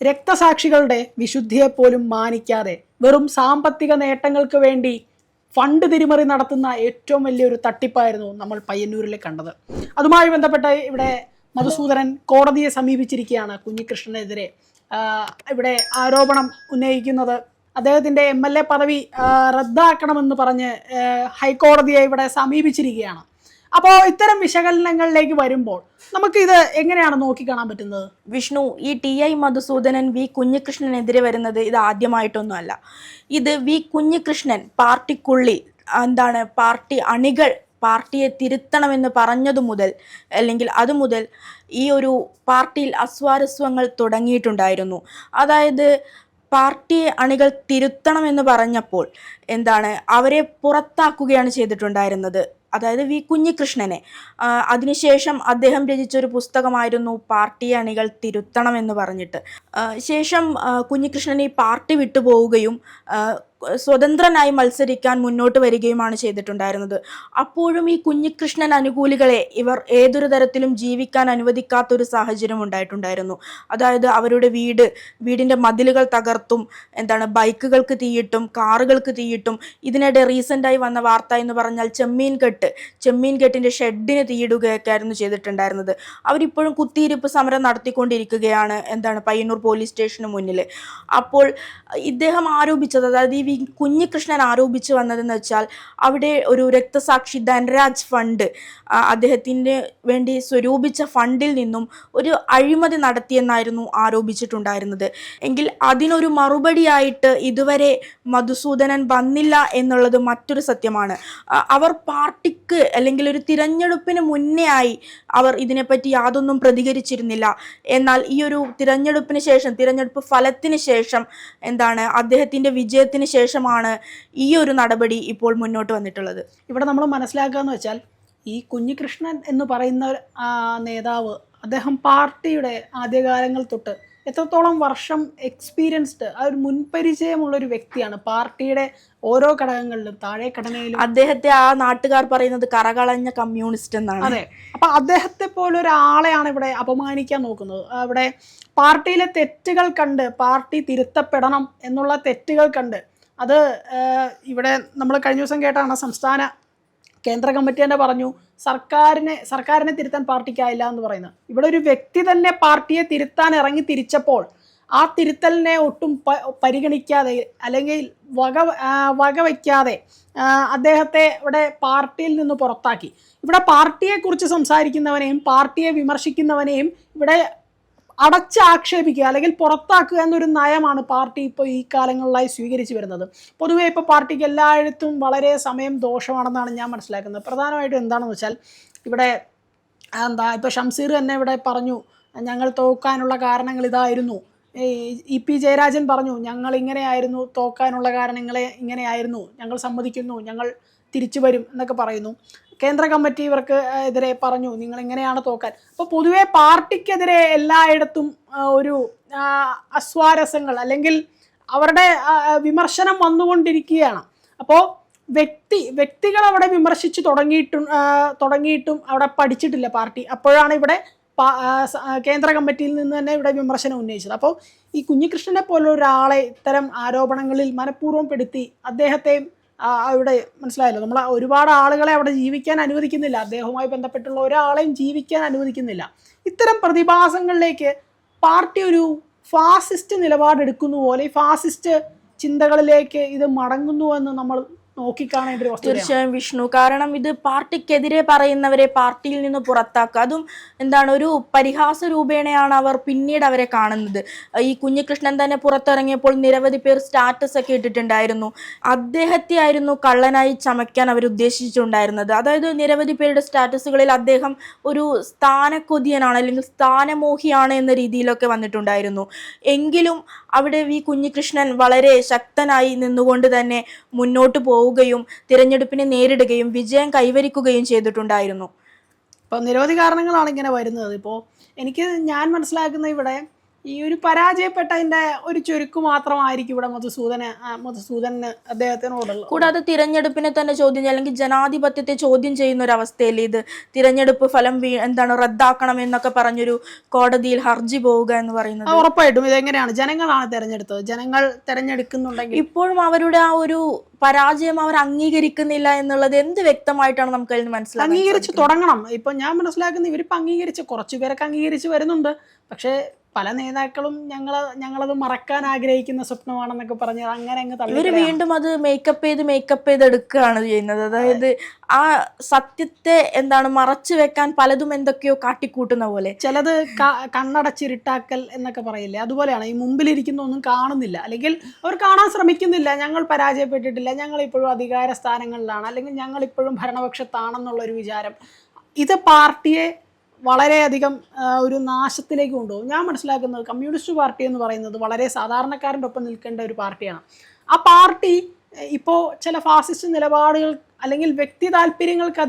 രക്തസാക്ഷികളുടെ വിശുദ്ധിയെ പോലും മാനിക്കാതെ വെറും സാമ്പത്തിക നേട്ടങ്ങൾക്ക് വേണ്ടി ഫണ്ട് തിരിമറി നടത്തുന്ന ഏറ്റവും വലിയൊരു തട്ടിപ്പായിരുന്നു നമ്മൾ പയ്യന്നൂരിൽ കണ്ടത്. അതുമായി ബന്ധപ്പെട്ട് ഇവിടെ മധുസൂദനൻ കോടതിയെ സമീപിച്ചിരിക്കുകയാണ്. കുഞ്ഞികൃഷ്ണനെതിരെ ഇവിടെ ആരോപണം ഉന്നയിക്കുന്നത് അദ്ദേഹത്തിൻ്റെ MLA പദവി റദ്ദാക്കണമെന്ന് പറഞ്ഞ് ഹൈക്കോടതിയെ ഇവിടെ സമീപിച്ചിരിക്കുകയാണ്. അപ്പോൾ ഇത്തരം വിശകലനങ്ങളിലേക്ക് വരുമ്പോൾ നമുക്ക് ഇത് എങ്ങനെയാണ് നോക്കിക്കാണാൻ പറ്റുന്നത്? വിഷ്ണു, ഈ TI മധുസൂദനൻ വി കുഞ്ഞികൃഷ്ണനെതിരെ വരുന്നത് ഇത് ആദ്യമായിട്ടൊന്നുമല്ല. ഇത് വി കുഞ്ഞികൃഷ്ണൻ പാർട്ടിക്കുള്ളിൽ പാർട്ടി അണികൾ പാർട്ടിയെ തിരുത്തണമെന്ന് പറഞ്ഞതു മുതൽ അല്ലെങ്കിൽ അതുമുതൽ ഈ ഒരു പാർട്ടിയിൽ അസ്വാരസ്യങ്ങൾ തുടങ്ങിയിട്ടുണ്ടായിരുന്നു. അതായത് പാർട്ടിയെ അണികൾ തിരുത്തണമെന്ന് പറഞ്ഞപ്പോൾ അവരെ പുറത്താക്കുകയാണ് ചെയ്തിട്ടുണ്ടായിരുന്നത്. അതായത് വി കുഞ്ഞികൃഷ്ണനെ. അതിനുശേഷം അദ്ദേഹം രചിച്ചൊരു പുസ്തകമായിരുന്നു പാർട്ടി അണികൾ തിരുത്തണമെന്ന് പറഞ്ഞിട്ട്. ശേഷം കുഞ്ഞികൃഷ്ണൻ ഈ പാർട്ടി വിട്ടുപോവുകയും സ്വതന്ത്രനായി മത്സരിക്കാൻ മുന്നോട്ട് വരികയുമാണ് ചെയ്തിട്ടുണ്ടായിരുന്നത്. അപ്പോഴും ഈ കുഞ്ഞികൃഷ്ണൻ അനുകൂലികളെ ഇവർ ഏതൊരു തരത്തിലും ജീവിക്കാൻ അനുവദിക്കാത്തൊരു സാഹചര്യം ഉണ്ടായിട്ടുണ്ടായിരുന്നു. അതായത് അവരുടെ വീടിൻ്റെ മതിലുകൾ തകർത്തും ബൈക്കുകൾക്ക് തീയിട്ടും കാറുകൾക്ക് തീയിട്ടും. ഇതിനിടെ റീസെൻ്റായി വന്ന വാർത്ത എന്ന് പറഞ്ഞാൽ ചെമ്മീൻ കെട്ടിൻ്റെ ഷെഡിന് തീയിടുകയൊക്കെ ആയിരുന്നു ചെയ്തിട്ടുണ്ടായിരുന്നത്. അവരിപ്പോഴും കുത്തിയിരിപ്പ് സമരം നടത്തിക്കൊണ്ടിരിക്കുകയാണ് പയ്യന്നൂർ പോലീസ് സ്റ്റേഷന് മുന്നിൽ. അപ്പോൾ ഇദ്ദേഹം ആരോപിച്ചത്, അതായത് ഈ കുഞ്ഞികൃഷ്ണൻ ആരോപിച്ചു വന്നതെന്ന് വെച്ചാൽ അവിടെ ഒരു രക്തസാക്ഷി ധനരാജ് ഫണ്ട്, അദ്ദേഹത്തിന് വേണ്ടി സ്വരൂപിച്ച ഫണ്ടിൽ നിന്നും ഒരു അഴിമതി നടത്തിയെന്നായിരുന്നു ആരോപിച്ചിട്ടുണ്ടായിരുന്നത്. എങ്കിൽ അതിനൊരു മറുപടിയായിട്ട് ഇതുവരെ മധുസൂദനൻ വന്നില്ല എന്നുള്ളത് മറ്റൊരു സത്യമാണ്. അവർ പാർട്ടിക്ക് അല്ലെങ്കിൽ ഒരു തിരഞ്ഞെടുപ്പിന് മുന്നേ ആയി അവർ ഇതിനെപ്പറ്റി യാതൊന്നും പ്രതികരിച്ചിരുന്നില്ല. എന്നാൽ ഈ ഒരു തിരഞ്ഞെടുപ്പ് ഫലത്തിന് ശേഷം അദ്ദേഹത്തിൻ്റെ വിജയത്തിന് ശേഷമാണ് ഈ ഒരു നടപടി ഇപ്പോൾ മുന്നോട്ട് വന്നിട്ടുള്ളത്. ഇവിടെ നമ്മൾ മനസ്സിലാക്കുകയെന്ന് വെച്ചാൽ ഈ കുഞ്ഞികൃഷ്ണൻ എന്ന് പറയുന്ന നേതാവ് അദ്ദേഹം പാർട്ടിയുടെ ആദ്യകാലങ്ങൾ തൊട്ട് എത്രത്തോളം വർഷം എക്സ്പീരിയൻസ്ഡ് ആ ഒരു മുൻപരിചയമുള്ളൊരു വ്യക്തിയാണ്. പാർട്ടിയുടെ ഓരോ ഘടകങ്ങളിലും താഴെഘടനയിലും അദ്ദേഹത്തെ ആ നാട്ടുകാർ പറയുന്നത് കറകളഞ്ഞ കമ്മ്യൂണിസ്റ്റ് എന്നാണ്. അതെ. അപ്പൊ അദ്ദേഹത്തെ പോലെ ഒരാളെയാണ് ഇവിടെ അപമാനിക്കാൻ നോക്കുന്നത്. ഇവിടെ പാർട്ടിയിലെ തെറ്റുകൾ കണ്ട് പാർട്ടി തിരുത്തപ്പെടണം എന്നുള്ള തെറ്റുകൾ കണ്ട് അത് ഇവിടെ നമ്മൾ കഴിഞ്ഞ ദിവസം കേട്ടാണ് സംസ്ഥാന കേന്ദ്ര കമ്മിറ്റി തന്നെ പറഞ്ഞു സർക്കാരിനെ തിരുത്താൻ പാർട്ടിക്കായില്ല എന്ന് പറയുന്നത്. ഇവിടെ ഒരു വ്യക്തി തന്നെ പാർട്ടിയെ തിരുത്താൻ ഇറങ്ങി തിരിച്ചപ്പോൾ ആ തിരുത്തലിനെ ഒട്ടും പരിഗണിക്കാതെ അല്ലെങ്കിൽ വകവയ്ക്കാതെ അദ്ദേഹത്തെ ഇവിടെ പാർട്ടിയിൽ നിന്ന് പുറത്താക്കി. ഇവിടെ പാർട്ടിയെക്കുറിച്ച് സംസാരിക്കുന്നവനെയും പാർട്ടിയെ വിമർശിക്കുന്നവനെയും ഇവിടെ അടച്ചാക്ഷേപിക്കുക അല്ലെങ്കിൽ പുറത്താക്കുക എന്നൊരു നയമാണ് പാർട്ടി ഇപ്പോൾ ഈ കാലങ്ങളിലായി സ്വീകരിച്ചു വരുന്നത്. പൊതുവെ ഇപ്പോൾ പാർട്ടിക്ക് എല്ലായിടത്തും വളരെ സമയം ദോഷമാണെന്നാണ് ഞാൻ മനസ്സിലാക്കുന്നത്. പ്രധാനമായിട്ടും എന്താണെന്ന് വെച്ചാൽ ഇവിടെ ഇപ്പോൾ ഷംസീർ തന്നെ ഇവിടെ പറഞ്ഞു ഞങ്ങൾ തോക്കാനുള്ള കാരണങ്ങൾ ഇതായിരുന്നു. EP ജയരാജൻ പറഞ്ഞു ഞങ്ങൾ ഇങ്ങനെയായിരുന്നു, തോക്കാനുള്ള കാരണങ്ങളെ ഇങ്ങനെയായിരുന്നു, ഞങ്ങൾ സമ്മതിക്കുന്നു, ഞങ്ങൾ തിരിച്ചു വരും എന്നൊക്കെ പറയുന്നു. കേന്ദ്ര കമ്മിറ്റി ഇവർക്ക് എതിരെ പറഞ്ഞു നിങ്ങൾ ഇങ്ങനെയാണ് തോക്കാൻ. അപ്പോൾ പൊതുവെ പാർട്ടിക്കെതിരെ എല്ലായിടത്തും ഒരു അസ്വാരസ്യങ്ങൾ അല്ലെങ്കിൽ അവരുടെ വിമർശനം വന്നുകൊണ്ടിരിക്കുകയാണ്. അപ്പോൾ വ്യക്തികൾ അവിടെ വിമർശിച്ച് തുടങ്ങിയിട്ടും അവിടെ പഠിച്ചിട്ടില്ല പാർട്ടി. അപ്പോഴാണ് ഇവിടെ കേന്ദ്ര കമ്മിറ്റിയിൽ നിന്ന് തന്നെ ഇവിടെ വിമർശനം ഉന്നയിച്ചത്. അപ്പോൾ ഈ കുഞ്ഞികൃഷ്ണനെ പോലെ ഒരാളെ ഇത്തരം ആരോപണങ്ങളിൽ മനഃപൂർവ്വം പെടുത്തി അദ്ദേഹത്തെയും അവിടെ മനസ്സിലായല്ലോ, നമ്മൾ ഒരുപാട് ആളുകളെ അവിടെ ജീവിക്കാൻ അനുവദിക്കുന്നില്ല. അദ്ദേഹവുമായി ബന്ധപ്പെട്ടുള്ള ഒരാളെയും ജീവിക്കാൻ അനുവദിക്കുന്നില്ല. ഇത്തരം പ്രതിഭാസങ്ങളിലേക്ക് പാർട്ടി ഒരു ഫാസിസ്റ്റ് നിലപാടെടുക്കുന്നു പോലെ ഈ ഫാസിസ്റ്റ് ചിന്തകളിലേക്ക് ഇത് മടങ്ങുന്നുവെന്ന് നമ്മൾ നോക്കിക്കാണേണ്ട ഒരു വസ്തുതയാണ്. തീർച്ചയായും വിഷ്ണു, കാരണം ഇത് പാർട്ടിക്കെതിരെ പറയുന്നവരെ പാർട്ടിയിൽ നിന്ന് പുറത്താക്കുക, അതും ഒരു പരിഹാസ രൂപേണയാണ് അവർ പിന്നീട് അവരെ കാണുന്നത്. ഈ കുഞ്ഞികൃഷ്ണൻ തന്നെ പുറത്തിറങ്ങിയപ്പോൾ നിരവധി പേർ സ്റ്റാറ്റസ് ഒക്കെ ഇട്ടിട്ടുണ്ടായിരുന്നു. അദ്ദേഹത്തെ ആയിരുന്നു കള്ളനായി ചമയ്ക്കാൻ അവർ ഉദ്ദേശിച്ചിട്ടുണ്ടായിരുന്നത്. അതായത് നിരവധി പേരുടെ സ്റ്റാറ്റസുകളിൽ അദ്ദേഹം ഒരു സ്ഥാനക്കൊതിയനാണ് അല്ലെങ്കിൽ സ്ഥാനമോഹിയാണ് എന്ന രീതിയിലൊക്കെ വന്നിട്ടുണ്ടായിരുന്നു. എങ്കിലും അവിടെ വി കുഞ്ഞികൃഷ്ണൻ വളരെ ശക്തനായി നിന്നുകൊണ്ട് തന്നെ മുന്നോട്ട് പോവുകയും തിരഞ്ഞെടുപ്പിനെ നേരിടുകയും വിജയം കൈവരിക്കുകയും ചെയ്തിട്ടുണ്ടായിരുന്നു. ഇപ്പോൾ നിരവധി കാരണങ്ങളാണ് ഇങ്ങനെ വരുന്നത്. ഇപ്പോൾ ഞാൻ മനസ്സിലാക്കുന്ന ഇവിടെ ഈ ഒരു പരാജയപ്പെട്ടതിന്റെ ഒരു ചുരുക്ക് മാത്രമായിരിക്കും ഇവിടെ മധുസൂദന് അദ്ദേഹത്തിനോടുള്ളത്. കൂടാതെ തിരഞ്ഞെടുപ്പിനെ തന്നെ ചോദ്യം ചെയ്യുക, അല്ലെങ്കിൽ ജനാധിപത്യത്തെ ചോദ്യം ചെയ്യുന്ന ഒരു അവസ്ഥയിൽ ഇത് തിരഞ്ഞെടുപ്പ് ഫലം റദ്ദാക്കണം എന്നൊക്കെ പറഞ്ഞൊരു കോടതിയിൽ ഹർജി പോവുക എന്ന് പറയുന്നത് ഉറപ്പായിട്ടും ഇതെങ്ങനെയാണ് ജനങ്ങളാണ് തെരഞ്ഞെടുത്തത്, ജനങ്ങൾ തെരഞ്ഞെടുക്കുന്നുണ്ടെങ്കിൽ ഇപ്പോഴും അവരുടെ ആ ഒരു പരാജയം അവർ അംഗീകരിക്കുന്നില്ല എന്നുള്ളത് എന്ത് വ്യക്തമായിട്ടാണ് നമുക്ക് അതിന് മനസ്സിലാക്കാൻ അംഗീകരിച്ച് തുടങ്ങണം. ഇപ്പൊ ഞാൻ മനസ്സിലാക്കുന്ന ഇവരിപ്പോ അംഗീകരിച്ച് കുറച്ചുപേരൊക്കെ അംഗീകരിച്ച് വരുന്നുണ്ട്. പക്ഷെ പല നേതാക്കളും ഞങ്ങളത് മറക്കാൻ ആഗ്രഹിക്കുന്ന സ്വപ്നമാണെന്നൊക്കെ പറഞ്ഞ് അങ്ങനെ അങ്ങ് ഇവര് വീണ്ടും അത് മേക്കപ്പ് ചെയ്ത് എടുക്കുകയാണ് ചെയ്യുന്നത്. അതായത് ആ സത്യത്തെ മറച്ചു വെക്കാൻ പലതും എന്തൊക്കെയോ കാട്ടിക്കൂട്ടുന്ന പോലെ. ചിലത് കണ്ണടച്ചിരുട്ടാക്കൽ എന്നൊക്കെ പറയില്ലേ, അതുപോലെയാണ്. ഈ മുമ്പിലിരിക്കുന്ന ഒന്നും കാണുന്നില്ല, അല്ലെങ്കിൽ അവർ കാണാൻ ശ്രമിക്കുന്നില്ല. ഞങ്ങൾ പരാജയപ്പെട്ടിട്ടില്ല, ഞങ്ങൾ ഇപ്പോഴും അധികാര സ്ഥാനങ്ങളിലാണ്, അല്ലെങ്കിൽ ഞങ്ങൾ ഇപ്പോഴും ഭരണപക്ഷത്താണെന്നുള്ളൊരു വിചാരം ഇത് പാർട്ടിയെ വളരെയധികം ഒരു നാശത്തിലേക്ക് കൊണ്ടുപോകും. ഞാൻ മനസ്സിലാക്കുന്നത് കമ്മ്യൂണിസ്റ്റ് പാർട്ടി എന്ന് പറയുന്നത് വളരെ സാധാരണക്കാരൻ്റെ ഒപ്പം നിൽക്കേണ്ട ഒരു പാർട്ടിയാണ്. ആ പാർട്ടി ഇപ്പോൾ ചില ഫാസിസ്റ്റ് നിലപാടുകൾ അല്ലെങ്കിൽ വ്യക്തി താല്പര്യങ്ങൾക്ക്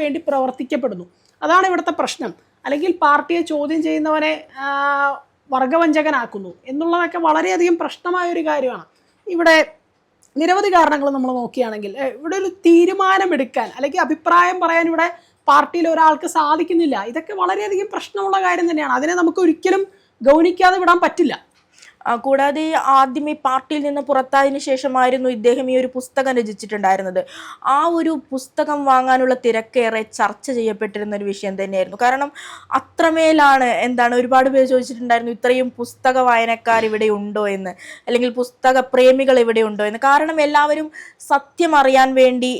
വേണ്ടി പ്രവർത്തിക്കപ്പെടുന്നു. അതാണ് ഇവിടുത്തെ പ്രശ്നം. അല്ലെങ്കിൽ പാർട്ടിയെ ചോദ്യം ചെയ്യുന്നവനെ വർഗവഞ്ചകനാക്കുന്നു എന്നുള്ളതൊക്കെ വളരെയധികം പ്രശ്നമായ ഒരു കാര്യമാണ്. ഇവിടെ നിരവധി കാരണങ്ങൾ നമ്മൾ നോക്കുകയാണെങ്കിൽ ഇവിടെ ഒരു തീരുമാനമെടുക്കാൻ അല്ലെങ്കിൽ അഭിപ്രായം പറയാൻ ഇവിടെ പാർട്ടിയിൽ ഒരാൾക്ക് സാധിക്കുന്നില്ല. ഇതൊക്കെ വളരെയധികം പ്രശ്നമുള്ള കാര്യം തന്നെയാണ്. അതിനെ നമുക്ക് ഒരിക്കലും ഗൗനിക്കാതെ വിടാൻ പറ്റില്ല. കൂടാതെ ആദ്യം ഈ പാർട്ടിയിൽ നിന്ന് പുറത്തായതിനു ശേഷമായിരുന്നു ഇദ്ദേഹം ഈ ഒരു പുസ്തകം രചിച്ചിട്ടുണ്ടായിരുന്നത്. ആ ഒരു പുസ്തകം വാങ്ങാനുള്ള തിരക്കേറെ ചർച്ച ചെയ്യപ്പെട്ടിരുന്ന ഒരു വിഷയം തന്നെയായിരുന്നു. കാരണം അത്രമേലാണ് ഒരുപാട് പേര് ചോദിച്ചിട്ടുണ്ടായിരുന്നു ഇത്രയും പുസ്തക വായനക്കാർ ഇവിടെ ഉണ്ടോ എന്ന്, അല്ലെങ്കിൽ പുസ്തക പ്രേമികൾ ഇവിടെ ഉണ്ടോ എന്ന്. കാരണം എല്ലാവരും സത്യം അറിയാൻ വേണ്ടി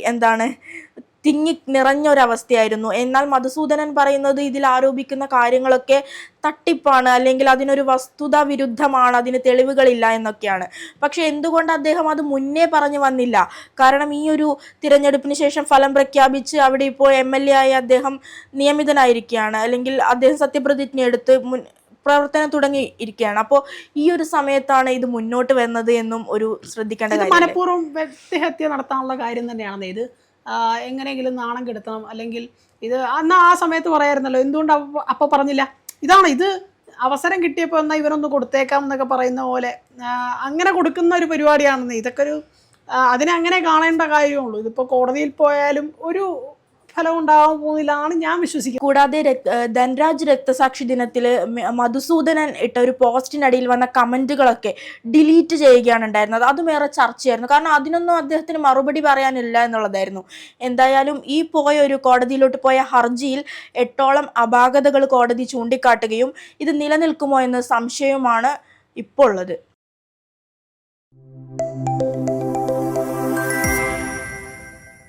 തിങ്ങി നിറഞ്ഞൊരവസ്ഥയായിരുന്നു. എന്നാൽ മധുസൂദനൻ പറയുന്നത് ഇതിൽ ആരോപിക്കുന്ന കാര്യങ്ങളൊക്കെ തട്ടിപ്പാണ്, അല്ലെങ്കിൽ അതിനൊരു വസ്തുതാ വിരുദ്ധമാണ്, അതിന് തെളിവുകളില്ല എന്നൊക്കെയാണ്. പക്ഷെ എന്തുകൊണ്ട് അദ്ദേഹം അത് മുന്നേ പറഞ്ഞു വന്നില്ല? കാരണം ഈ ഒരു തിരഞ്ഞെടുപ്പിന് ശേഷം ഫലം പ്രഖ്യാപിച്ച് അവിടെ ഇപ്പോൾ MLA ആയി അദ്ദേഹം നിയമിതനായിരിക്കുകയാണ്, അല്ലെങ്കിൽ അദ്ദേഹം സത്യപ്രതിജ്ഞ എടുത്ത് പ്രവർത്തനം തുടങ്ങിയിരിക്കുകയാണ്. അപ്പോൾ ഈ ഒരു സമയത്താണ് ഇത് മുന്നോട്ട് വരുന്നത് എന്നും ഒരു ശ്രദ്ധിക്കേണ്ട കാര്യം. മനഃപൂർവ്വം വ്യക്തിഹത്യ നടത്താനുള്ള കാര്യം തന്നെയാണെന്ന്. ഇത് എങ്ങനെയെങ്കിലും നാണം കെടുത്തണം, അല്ലെങ്കിൽ ഇത് അന്ന് ആ സമയത്ത് പറയായിരുന്നല്ലോ, എന്തുകൊണ്ട് അപ്പോൾ പറഞ്ഞില്ല? ഇത് അവസരം കിട്ടിയപ്പോൾ എന്നാൽ ഇവരൊന്ന് കൊടുത്തേക്കാം എന്നൊക്കെ പറയുന്ന പോലെ അങ്ങനെ കൊടുക്കുന്ന ഒരു പരിപാടിയാണെന്ന്. ഇതൊക്കെ അതിനെ അങ്ങനെ കാണേണ്ട കാര്യമുള്ളൂ. ഇതിപ്പോൾ കോടതിയിൽ പോയാലും ഒരു ഫലം ഉണ്ടാവാൻ പോകുന്നില്ലാണ് ഞാൻ വിശ്വസിക്കുന്നത്. കൂടാതെ ധൻരാജ് രക്തസാക്ഷി ദിനത്തിൽ മധുസൂദനൻ ഇട്ട ഒരു പോസ്റ്റിനടിയിൽ വന്ന കമന്റുകളൊക്കെ ഡിലീറ്റ് ചെയ്യുകയാണ് ഉണ്ടായിരുന്നത്. അതുമേറെ ചർച്ചയായിരുന്നു. കാരണം അതിനൊന്നും അദ്ദേഹത്തിന് മറുപടി പറയാനില്ല എന്നുള്ളതായിരുന്നു. എന്തായാലും ഈ കോടതിയിലോട്ട് പോയ ഹർജിയിൽ 8ഓളം അപാകതകൾ കോടതി ചൂണ്ടിക്കാട്ടുകയും ഇത് നിലനിൽക്കുമോ എന്ന സംശയവുമാണ് ഇപ്പോൾ ഉള്ളത്.